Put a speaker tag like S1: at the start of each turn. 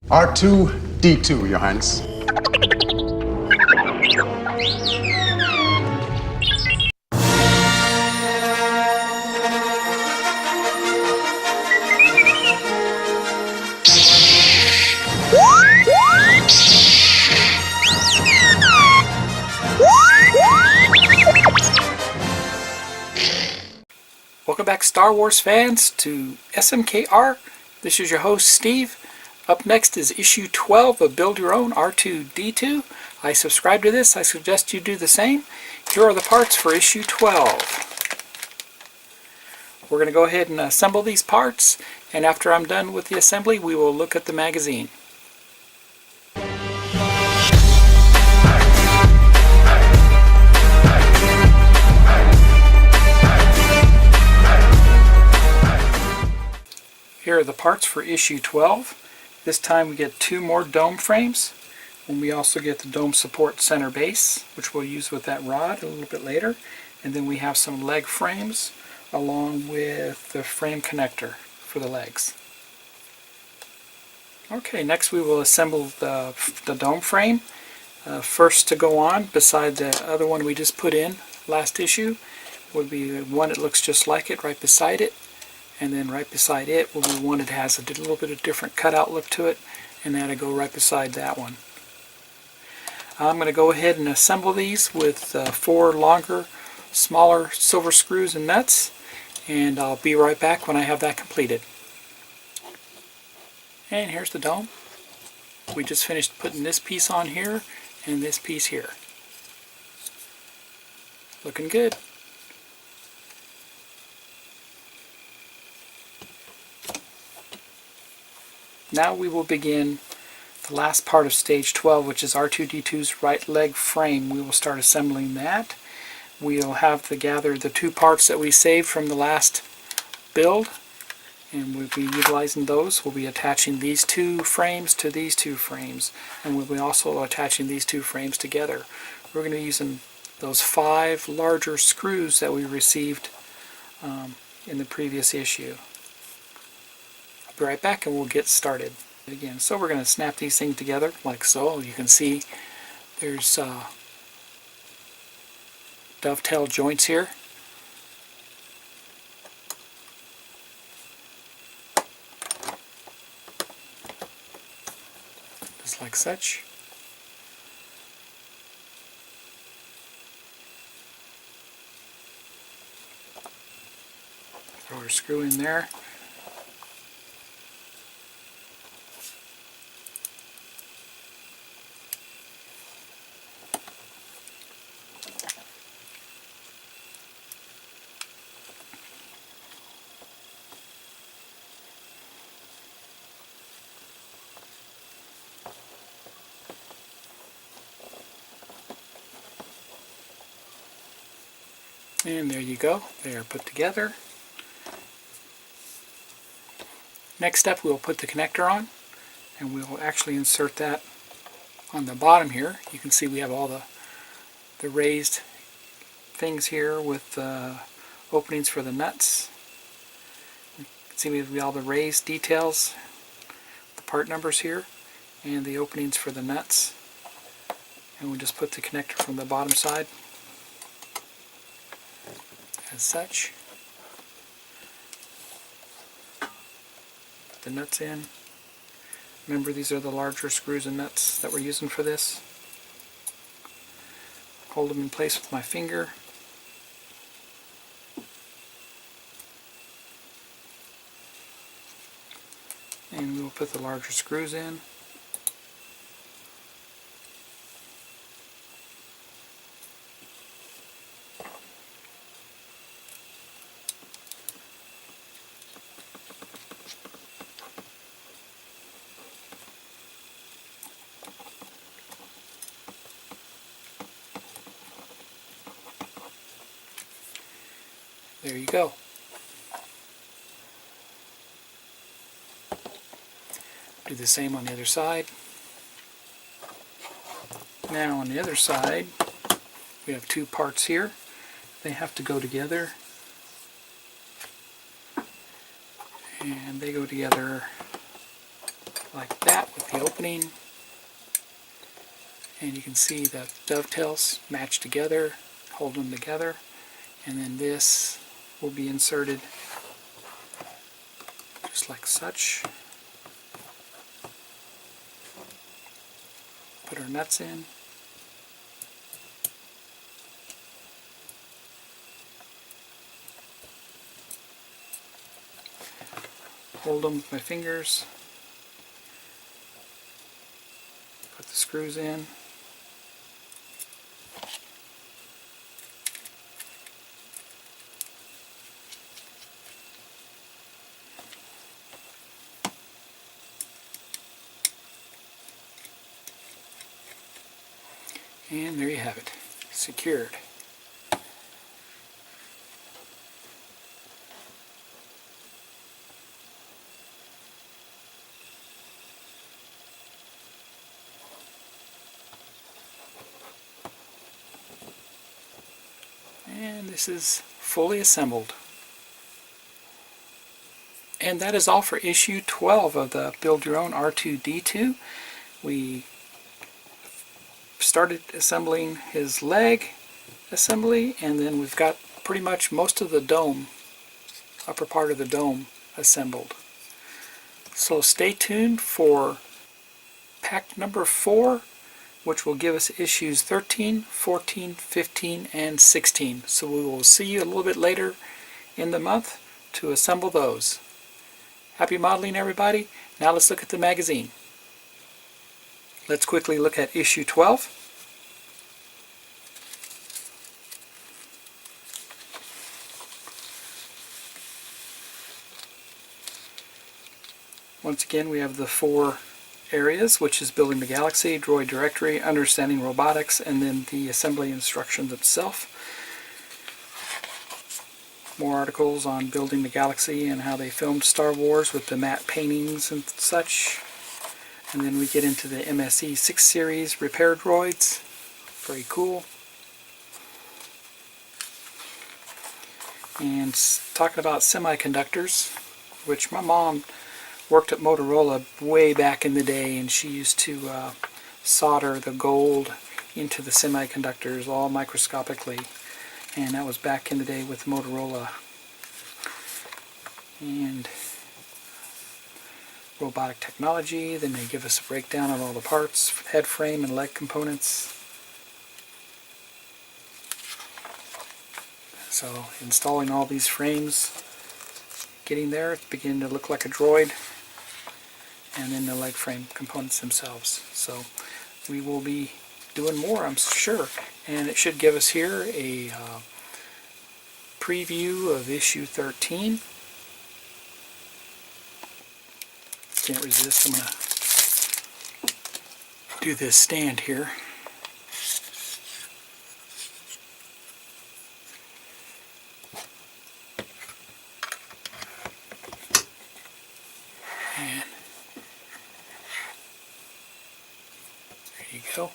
S1: R2-D2, Your Highness.
S2: Welcome back, Star Wars fans, to SMKR. This is your host, Steve. Up next is issue 12 of Build Your Own R2-D2. I subscribe to this. I suggest you do the same. Here are the parts for issue 12. We're going to go ahead and assemble these parts, and after I'm done with the assembly, we will look at the magazine. Here are the parts for issue 12. This time we get two more dome frames, and we also get the dome support center base, which we'll use with that rod a little bit later. And then we have some leg frames along with the frame connector for the legs. Okay, next we will assemble the dome frame. First to go on, beside the other one we just put in last issue, would be one that looks just like it right beside it. And then right beside it will be one that has a little bit of different cutout look to it, and that'll go right beside that one. I'm going to go ahead and assemble these with 4 longer, smaller silver screws and nuts, and I'll be right back when I have that completed. And here's the dome. We just finished putting this piece on here and this piece here. Looking good. Now we will begin the last part of stage 12, which is R2-D2's right leg frame. We will start assembling that. We'll have to gather the 2 parts that we saved from the last build, and we'll be utilizing those. We'll be attaching these 2 frames to these 2 frames, and we'll be also attaching these 2 frames together. We're going to be using those 5 larger screws that we received in the previous issue. Be right back and we'll get started again. So we're going to snap these things together like so. You can see there's dovetail joints here. Just like such. Throw our screw in there. And there you go, they are put together. Next step, we'll put the connector on, and we'll actually insert that on the bottom here. You can see we have all the raised things here with openings for the nuts. You can see we have all the raised details, the part numbers here, and the openings for the nuts. And we'll just put the connector from the bottom side as such. Put the nuts in. Remember, these are the larger screws and nuts that we're using for this. Hold them in place with my finger. And we'll put the larger screws in. There you go. Do the same on the other side. Now on the other side, we have 2 parts here. They have to go together. And they go together like that with the opening. And you can see the dovetails match together, hold them together, and then this will be inserted just like such. Put our nuts in. Hold them with my fingers. Put the screws in. And there you have it, secured. And this is fully assembled. And that is all for issue 12 of the Build Your Own R2-D2. We started assembling his leg assembly, and then we've got pretty much most of the dome, upper part of the dome, assembled. So stay tuned for pack number 4, which will give us issues 13, 14, 15, and 16. So we will see you a little bit later in the month to assemble those. Happy modeling, everybody. Now let's look at the magazine. Let's quickly look at issue 12. Once again, we have the 4 areas, which is building the galaxy, droid directory, understanding robotics, and then the assembly instructions itself. More articles on building the galaxy and how they filmed Star Wars with the matte paintings and such. And then we get into the MSE 6 series repair droids. Very cool. And talking about semiconductors, which my mom worked at Motorola way back in the day, and she used to solder the gold into the semiconductors all microscopically, and that was back in the day with Motorola. And robotic technology, then they give us a breakdown on all the parts, head frame and leg components. So installing all these frames, getting there, it's beginning to look like a droid, and then the leg frame components themselves. So we will be doing more, I'm sure, and it should give us here a preview of issue 13. Can't resist. I'm going to do this stand here. And there you go.